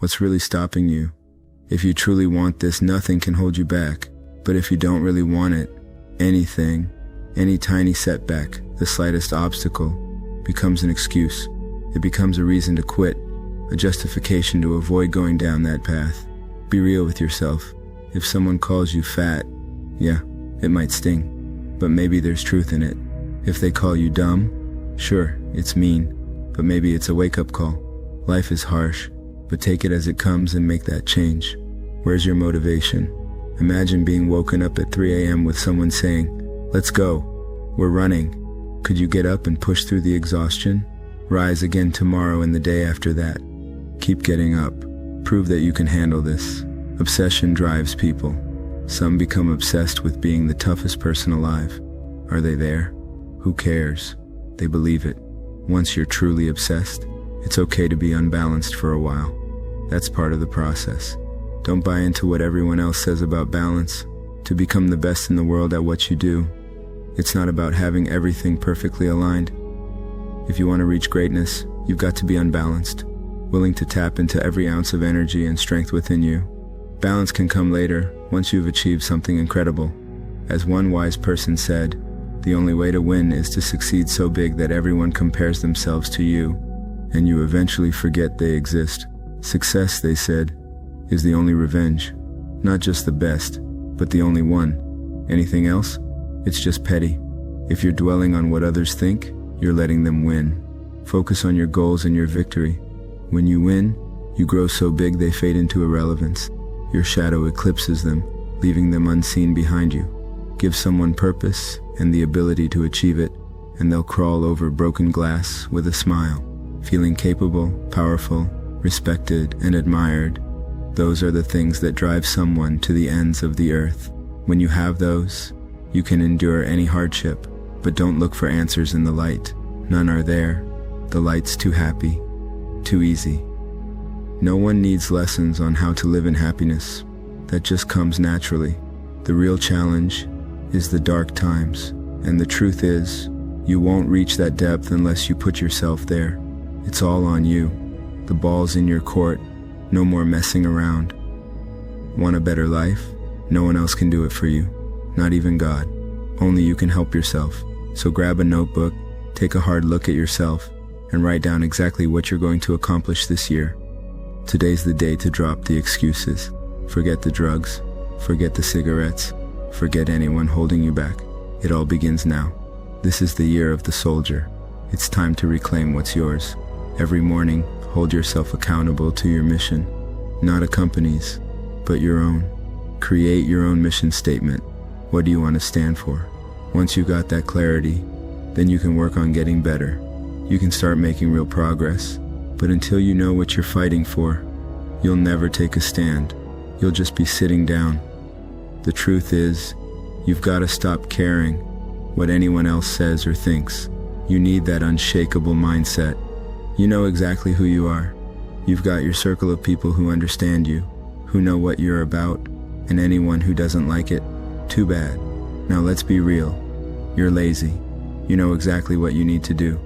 What's really stopping you? If you truly want this, nothing can hold you back. But if you don't really want it, anything, any tiny setback, the slightest obstacle, becomes an excuse. It becomes a reason to quit, a justification to avoid going down that path. Be real with yourself. If someone calls you fat, yeah, it might sting, but maybe there's truth in it. If they call you dumb, sure, it's mean, but maybe it's a wake-up call. Life is harsh, but take it as it comes and make that change. Where's your motivation? Imagine being woken up at 3 a.m. with someone saying, "Let's go, we're running." Could you get up and push through the exhaustion? Rise again tomorrow and the day after that. Keep getting up. Prove that you can handle this. Obsession drives people. Some become obsessed with being the toughest person alive. Are they there? Who cares? They believe it. Once you're truly obsessed, it's okay to be unbalanced for a while. That's part of the process. Don't buy into what everyone else says about balance. To become the best in the world at what you do, it's not about having everything perfectly aligned. If you want to reach greatness, you've got to be unbalanced, willing to tap into every ounce of energy and strength within you. Balance can come later, once you've achieved something incredible. As one wise person said, the only way to win is to succeed so big that everyone compares themselves to you, and you eventually forget they exist. Success, they said, is the only revenge. Not just the best, but the only one. Anything else? It's just petty. If you're dwelling on what others think, you're letting them win. Focus on your goals and your victory. When you win, you grow so big they fade into irrelevance. Your shadow eclipses them, leaving them unseen behind you. Give someone purpose and the ability to achieve it, and they'll crawl over broken glass with a smile, feeling capable, powerful, respected, and admired. Those are the things that drive someone to the ends of the earth. When you have those, you can endure any hardship, but don't look for answers in the light. None are there. The light's too happy, too easy. No one needs lessons on how to live in happiness. That just comes naturally. The real challenge is the dark times, and the truth is, you won't reach that depth unless you put yourself there. It's all on you. The ball's in your court. No more messing around. Want a better life? No one else can do it for you. Not even God. Only you can help yourself. So grab a notebook, take a hard look at yourself, and write down exactly what you're going to accomplish this year. Today's the day to drop the excuses. Forget the drugs. Forget the cigarettes. Forget anyone holding you back. It all begins now. This is the year of the soldier. It's time to reclaim what's yours. Every morning, hold yourself accountable to your mission. Not a company's, but your own. Create your own mission statement. What do you want to stand for? Once you got that clarity, then you can work on getting better. You can start making real progress. But until you know what you're fighting for, you'll never take a stand. You'll just be sitting down. The truth is, you've got to stop caring what anyone else says or thinks. You need that unshakable mindset. You know exactly who you are. You've got your circle of people who understand you, who know what you're about, and anyone who doesn't like it, too bad. Now let's be real. You're lazy. You know exactly what you need to do.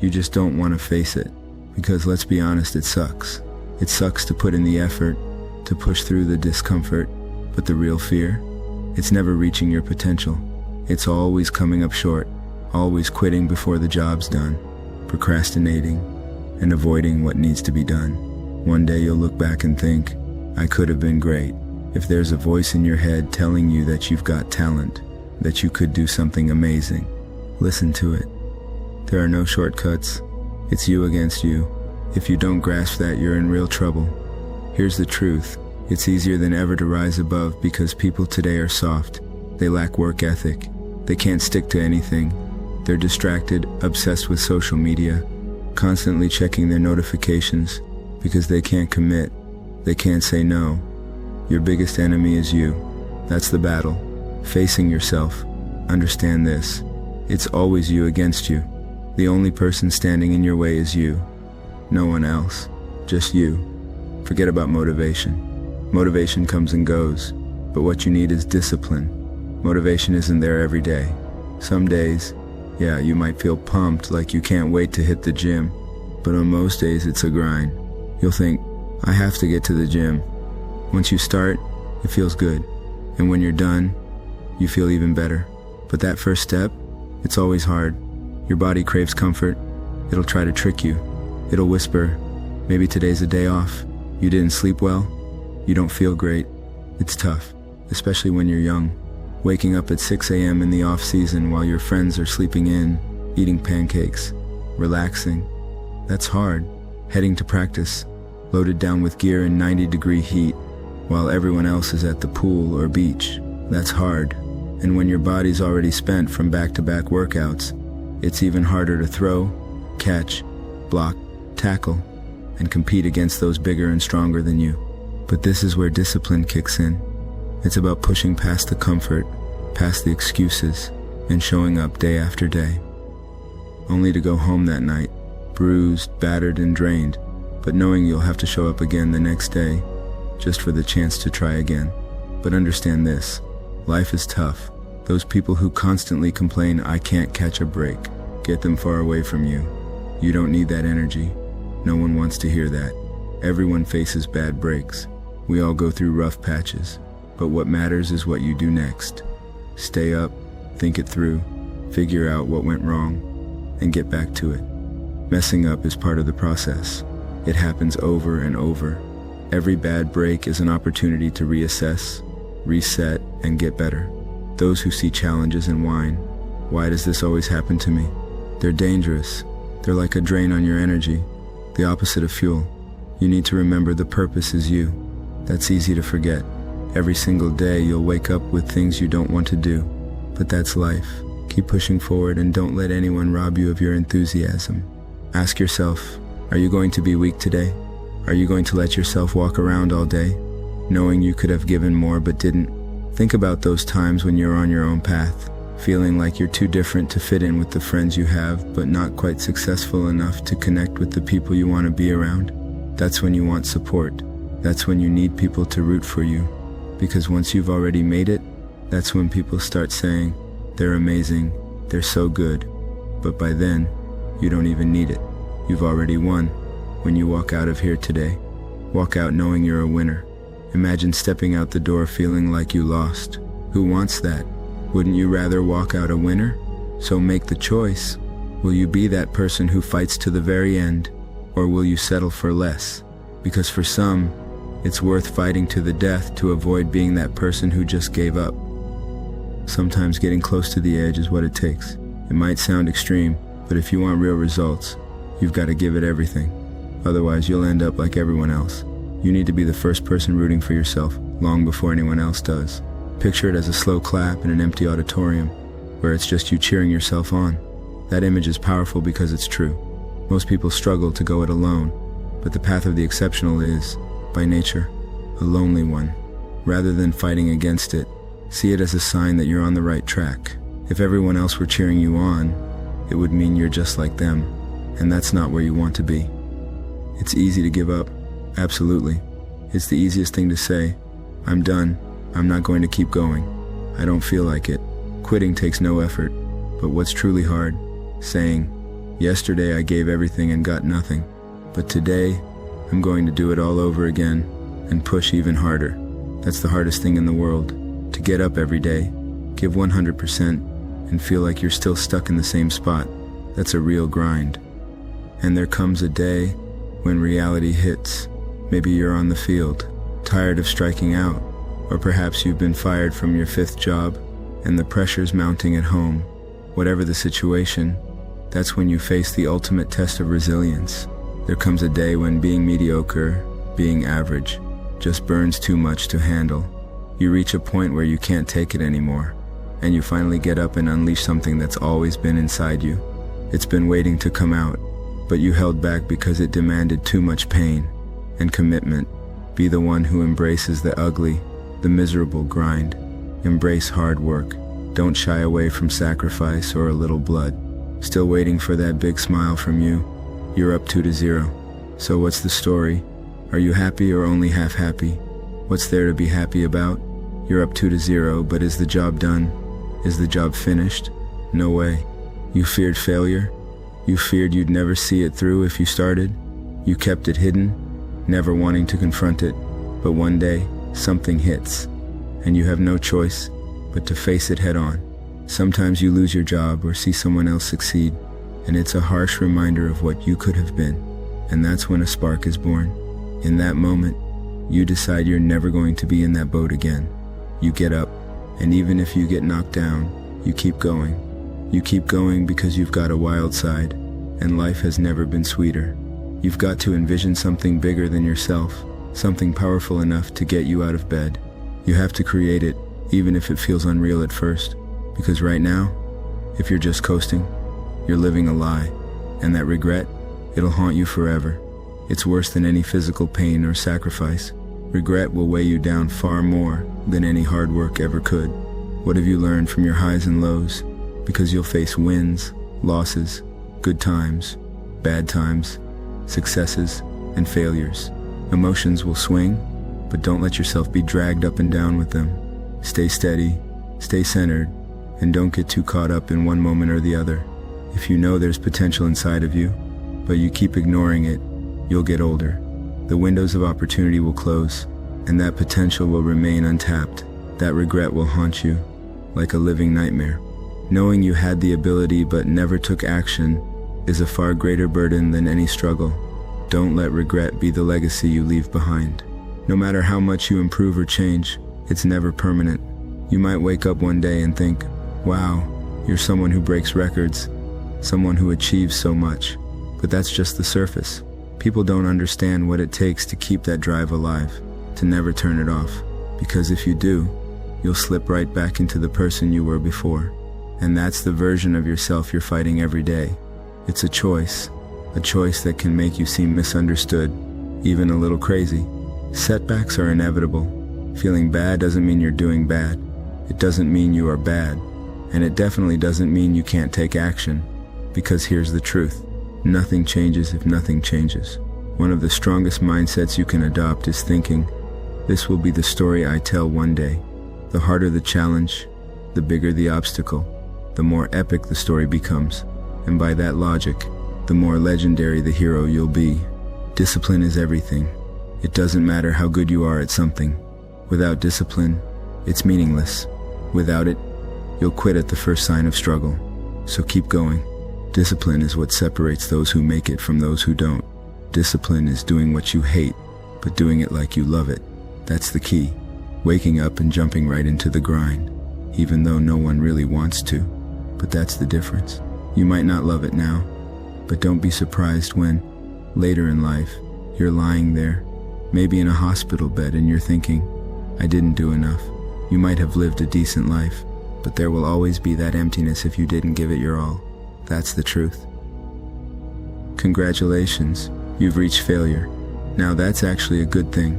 You just don't want to face it. Because let's be honest, it sucks. It sucks to put in the effort, to push through the discomfort, but the real fear, it's never reaching your potential. It's always coming up short, always quitting before the job's done, procrastinating, and avoiding what needs to be done. One day you'll look back and think, I could have been great. If there's a voice in your head telling you that you've got talent, that you could do something amazing, listen to it. There are no shortcuts. It's you against you. If you don't grasp that, you're in real trouble. Here's the truth. It's easier than ever to rise above because people today are soft. They lack work ethic. They can't stick to anything. They're distracted, obsessed with social media, constantly checking their notifications because they can't commit. They can't say no. Your biggest enemy is you. That's the battle. Facing yourself. Understand this. It's always you against you. The only person standing in your way is you. No one else. Just you. Forget about motivation. Motivation comes and goes, but what you need is discipline. Motivation isn't there every day. Some days, yeah, you might feel pumped like you can't wait to hit the gym, but on most days it's a grind. You'll think, I have to get to the gym. Once you start, it feels good. And when you're done, you feel even better. But that first step, it's always hard. Your body craves comfort. It'll try to trick you. It'll whisper, maybe today's a day off. You didn't sleep well. You don't feel great. It's tough, especially when you're young. Waking up at 6 a.m. in the off season while your friends are sleeping in, eating pancakes, relaxing. That's hard. Heading to practice, loaded down with gear in 90-degree heat, while everyone else is at the pool or beach. That's hard. And when your body's already spent from back-to-back workouts, it's even harder to throw, catch, block, tackle, and compete against those bigger and stronger than you. But this is where discipline kicks in. It's about pushing past the comfort, past the excuses, and showing up day after day. Only to go home that night, bruised, battered, and drained, but knowing you'll have to show up again the next day, just for the chance to try again. But understand this, life is tough. Those people who constantly complain, I can't catch a break, get them far away from you. You don't need that energy. No one wants to hear that. Everyone faces bad breaks. We all go through rough patches. But what matters is what you do next. Stay up, think it through, figure out what went wrong, and get back to it. Messing up is part of the process. It happens over and over. Every bad break is an opportunity to reassess, reset, and get better. Those who see challenges and whine, why does this always happen to me? They're dangerous. They're like a drain on your energy, the opposite of fuel. You need to remember the purpose is you. That's easy to forget. Every single day you'll wake up with things you don't want to do, but that's life. Keep pushing forward and don't let anyone rob you of your enthusiasm. Ask yourself, are you going to be weak today? Are you going to let yourself walk around all day, knowing you could have given more but didn't? Think about those times when you're on your own path, feeling like you're too different to fit in with the friends you have, but not quite successful enough to connect with the people you want to be around. That's when you want support. That's when you need people to root for you. Because once you've already made it, that's when people start saying, they're amazing, they're so good. But by then, you don't even need it. You've already won. When you walk out of here today, walk out knowing you're a winner. Imagine stepping out the door feeling like you lost. Who wants that? Wouldn't you rather walk out a winner? So make the choice. Will you be that person who fights to the very end, or will you settle for less? Because for some, it's worth fighting to the death to avoid being that person who just gave up. Sometimes getting close to the edge is what it takes. It might sound extreme, but if you want real results, you've got to give it everything. Otherwise, you'll end up like everyone else. You need to be the first person rooting for yourself, long before anyone else does. Picture it as a slow clap in an empty auditorium, where it's just you cheering yourself on. That image is powerful because it's true. Most people struggle to go it alone, but the path of the exceptional is, by nature, a lonely one. Rather than fighting against it, see it as a sign that you're on the right track. If everyone else were cheering you on, it would mean you're just like them, and that's not where you want to be. It's easy to give up, absolutely. It's the easiest thing to say, I'm done, I'm not going to keep going, I don't feel like it. Quitting takes no effort, but what's truly hard? Saying, yesterday I gave everything and got nothing, but today I'm going to do it all over again and push even harder. That's the hardest thing in the world, to get up every day, give 100%, and feel like you're still stuck in the same spot. That's a real grind. And there comes a day when reality hits. Maybe you're on the field, tired of striking out, or perhaps you've been fired from your 5th job and the pressure's mounting at home. Whatever the situation, that's when you face the ultimate test of resilience. There comes a day when being mediocre, being average, just burns too much to handle. You reach a point where you can't take it anymore, and you finally get up and unleash something that's always been inside you. It's been waiting to come out, but you held back because it demanded too much pain and commitment. Be the one who embraces the ugly, the miserable grind. Embrace hard work. Don't shy away from sacrifice or a little blood. Still waiting for that big smile from you. You're up 2-0. So what's the story? Are you happy or only half happy? What's there to be happy about? You're up 2-0, but is the job done? Is the job finished? No way. You feared failure? You feared you'd never see it through if you started? You kept it hidden? never wanting to confront it, but one day, something hits, and you have no choice but to face it head on. Sometimes you lose your job or see someone else succeed, and it's a harsh reminder of what you could have been, and that's when a spark is born. In that moment, you decide you're never going to be in that boat again. You get up, and even if you get knocked down, you keep going. You keep going because you've got a wild side, and life has never been sweeter. You've got to envision something bigger than yourself, something powerful enough to get you out of bed. You have to create it, even if it feels unreal at first, because right now, if you're just coasting, you're living a lie, and that regret, it'll haunt you forever. It's worse than any physical pain or sacrifice. Regret will weigh you down far more than any hard work ever could. What have you learned from your highs and lows? Because you'll face wins, losses, good times, bad times, successes, and failures. Emotions will swing, but don't let yourself be dragged up and down with them. Stay steady, stay centered, and don't get too caught up in one moment or the other. If you know there's potential inside of you, but you keep ignoring it, you'll get older. The windows of opportunity will close, and that potential will remain untapped. That regret will haunt you like a living nightmare. Knowing you had the ability but never took action is a far greater burden than any struggle. Don't let regret be the legacy you leave behind. No matter how much you improve or change, it's never permanent. You might wake up one day and think, wow, you're someone who breaks records, someone who achieves so much. But that's just the surface. People don't understand what it takes to keep that drive alive, to never turn it off. Because if you do, you'll slip right back into the person you were before. And that's the version of yourself you're fighting every day. It's a choice that can make you seem misunderstood, even a little crazy. Setbacks are inevitable. Feeling bad doesn't mean you're doing bad. It doesn't mean you are bad. And it definitely doesn't mean you can't take action. Because here's the truth. Nothing changes if nothing changes. One of the strongest mindsets you can adopt is thinking, this will be the story I tell one day. The harder the challenge, the bigger the obstacle, the more epic the story becomes. And by that logic, the more legendary the hero you'll be. Discipline is everything. It doesn't matter how good you are at something. Without discipline, it's meaningless. Without it, you'll quit at the first sign of struggle. So keep going. Discipline is what separates those who make it from those who don't. Discipline is doing what you hate, but doing it like you love it. That's the key. Waking up and jumping right into the grind, even though no one really wants to. But that's the difference. You might not love it now, but don't be surprised when, later in life, you're lying there, maybe in a hospital bed, and you're thinking, I didn't do enough. You might have lived a decent life, but there will always be that emptiness if you didn't give it your all. That's the truth. Congratulations, you've reached failure. Now that's actually a good thing,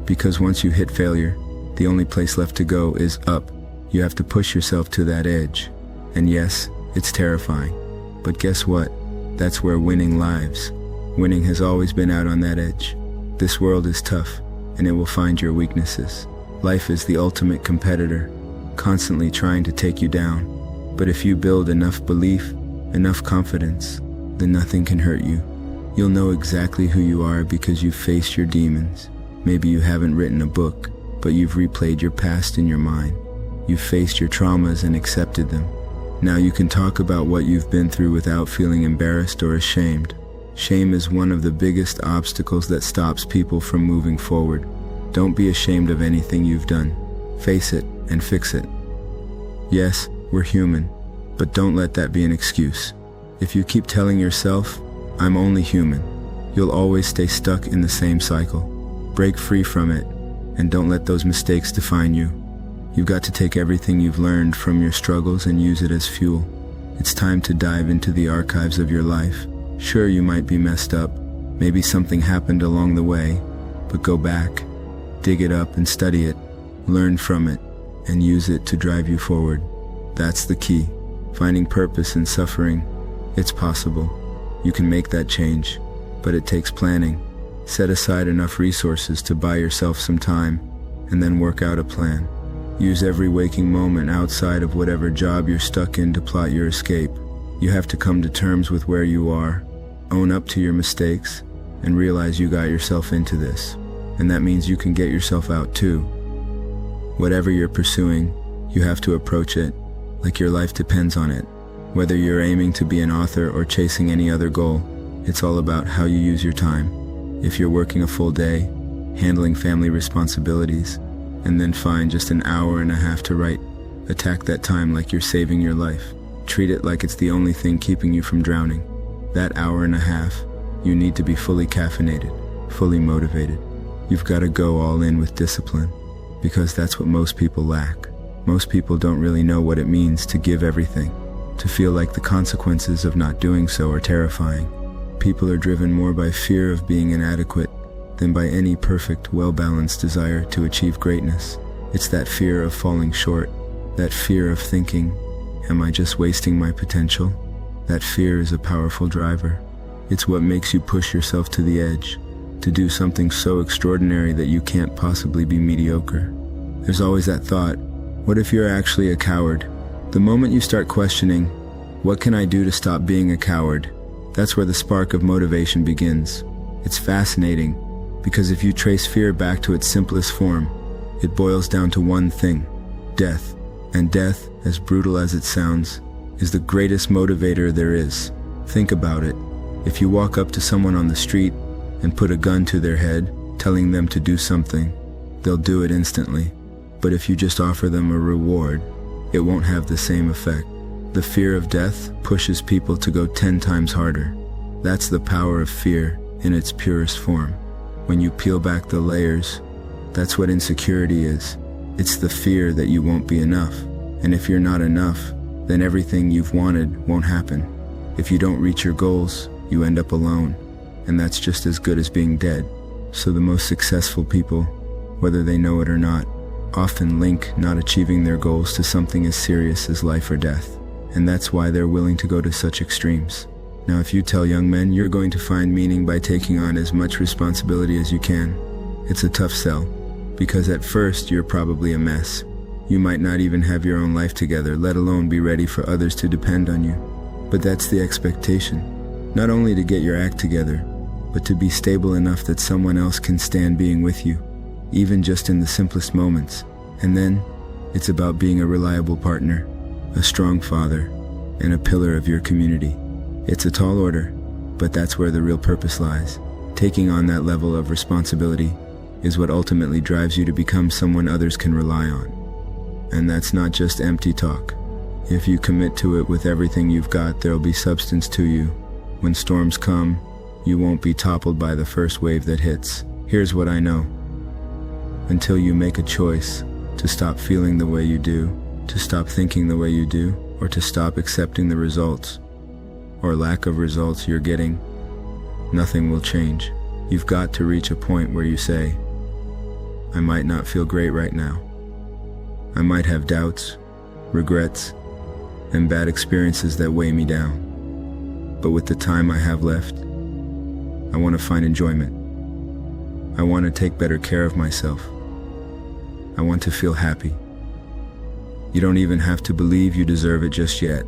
because once you hit failure, the only place left to go is up. You have to push yourself to that edge. And yes, it's terrifying. But guess what? That's where winning lives. Winning has always been out on that edge. This world is tough, and it will find your weaknesses. Life is the ultimate competitor, constantly trying to take you down. But if you build enough belief, enough confidence, then nothing can hurt you. You'll know exactly who you are because you've faced your demons. Maybe you haven't written a book, but you've replayed your past in your mind. You've faced your traumas and accepted them. Now you can talk about what you've been through without feeling embarrassed or ashamed. Shame is one of the biggest obstacles that stops people from moving forward. Don't be ashamed of anything you've done. Face it and fix it. Yes, we're human, but don't let that be an excuse. If you keep telling yourself, I'm only human, you'll always stay stuck in the same cycle. Break free from it, and don't let those mistakes define you. You've got to take everything you've learned from your struggles and use it as fuel. It's time to dive into the archives of your life. Sure, you might be messed up. Maybe something happened along the way, but go back, dig it up and study it, learn from it, and use it to drive you forward. That's the key. Finding purpose in suffering. It's possible. You can make that change, but it takes planning. Set aside enough resources to buy yourself some time, and then work out a plan. Use every waking moment outside of whatever job you're stuck in to plot your escape. You have to come to terms with where you are, own up to your mistakes, and realize you got yourself into this. And that means you can get yourself out too. Whatever you're pursuing, you have to approach it like your life depends on it. Whether you're aiming to be an author or chasing any other goal, it's all about how you use your time. If you're working a full day, handling family responsibilities, and then find just an hour and a half to write, attack that time like you're saving your life. Treat it like it's the only thing keeping you from drowning. That hour and a half, you need to be fully caffeinated, fully motivated. You've got to go all in with discipline, because that's what most people lack. Most people don't really know what it means to give everything, to feel like the consequences of not doing so are terrifying. People are driven more by fear of being inadequate than by any perfect, well-balanced desire to achieve greatness. It's that fear of falling short, that fear of thinking, am I just wasting my potential? That fear is a powerful driver. It's what makes you push yourself to the edge, to do something so extraordinary that you can't possibly be mediocre. There's always that thought, what if you're actually a coward? The moment you start questioning, what can I do to stop being a coward? That's where the spark of motivation begins. It's fascinating, because if you trace fear back to its simplest form, it boils down to one thing: death. And death, as brutal as it sounds, is the greatest motivator there is. Think about it. If you walk up to someone on the street and put a gun to their head, telling them to do something, they'll do it instantly. But if you just offer them a reward, it won't have the same effect. The fear of death pushes people to go 10 times harder. That's the power of fear in its purest form. When you peel back the layers, that's what insecurity is. It's the fear that you won't be enough. And if you're not enough, then everything you've wanted won't happen. If you don't reach your goals, you end up alone. And that's just as good as being dead. So the most successful people, whether they know it or not, often link not achieving their goals to something as serious as life or death. And that's why they're willing to go to such extremes. Now, if you tell young men you're going to find meaning by taking on as much responsibility as you can, it's a tough sell. Because at first, you're probably a mess. You might not even have your own life together, let alone be ready for others to depend on you. But that's the expectation. Not only to get your act together, but to be stable enough that someone else can stand being with you, even just in the simplest moments. And then, it's about being a reliable partner, a strong father, and a pillar of your community. It's a tall order, but that's where the real purpose lies. Taking on that level of responsibility is what ultimately drives you to become someone others can rely on. And that's not just empty talk. If you commit to it with everything you've got, there'll be substance to you. When storms come, you won't be toppled by the first wave that hits. Here's what I know. Until you make a choice to stop feeling the way you do, to stop thinking the way you do, or to stop accepting the results, or lack of results you're getting, nothing will change. You've got to reach a point where you say, I might not feel great right now. I might have doubts, regrets, and bad experiences that weigh me down. But with the time I have left, I want to find enjoyment. I want to take better care of myself. I want to feel happy. You don't even have to believe you deserve it just yet.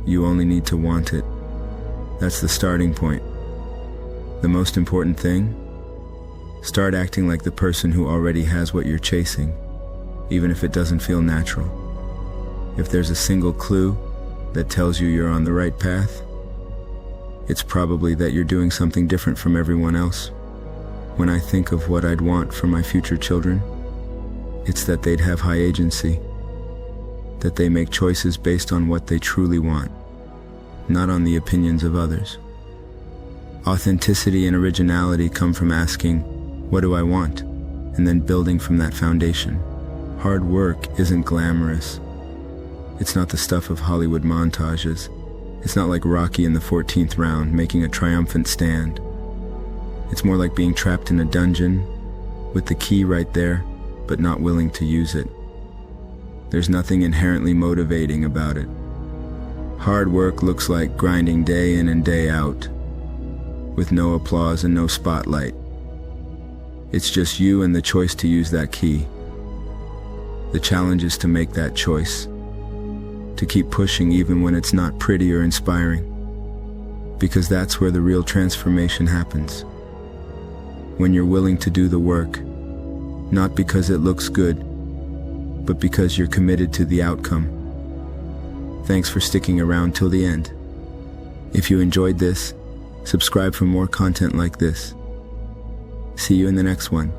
You only need to want it. That's the starting point. The most important thing? Start acting like the person who already has what you're chasing, even if it doesn't feel natural. If there's a single clue that tells you you're on the right path, it's probably that you're doing something different from everyone else. When I think of what I'd want for my future children, it's that they'd have high agency, that they make choices based on what they truly want, not on the opinions of others. Authenticity and originality come from asking, what do I want? And then building from that foundation. Hard work isn't glamorous. It's not the stuff of Hollywood montages. It's not like Rocky in the 14th round making a triumphant stand. It's more like being trapped in a dungeon with the key right there, but not willing to use it. There's nothing inherently motivating about it. Hard work looks like grinding day in and day out, with no applause and no spotlight. It's just you and the choice to use that key. The challenge is to make that choice, to keep pushing even when it's not pretty or inspiring, because that's where the real transformation happens. when you're willing to do the work, not because it looks good, but because you're committed to the outcome. Thanks for sticking around till the end. If you enjoyed this, subscribe for more content like this. See you in the next one.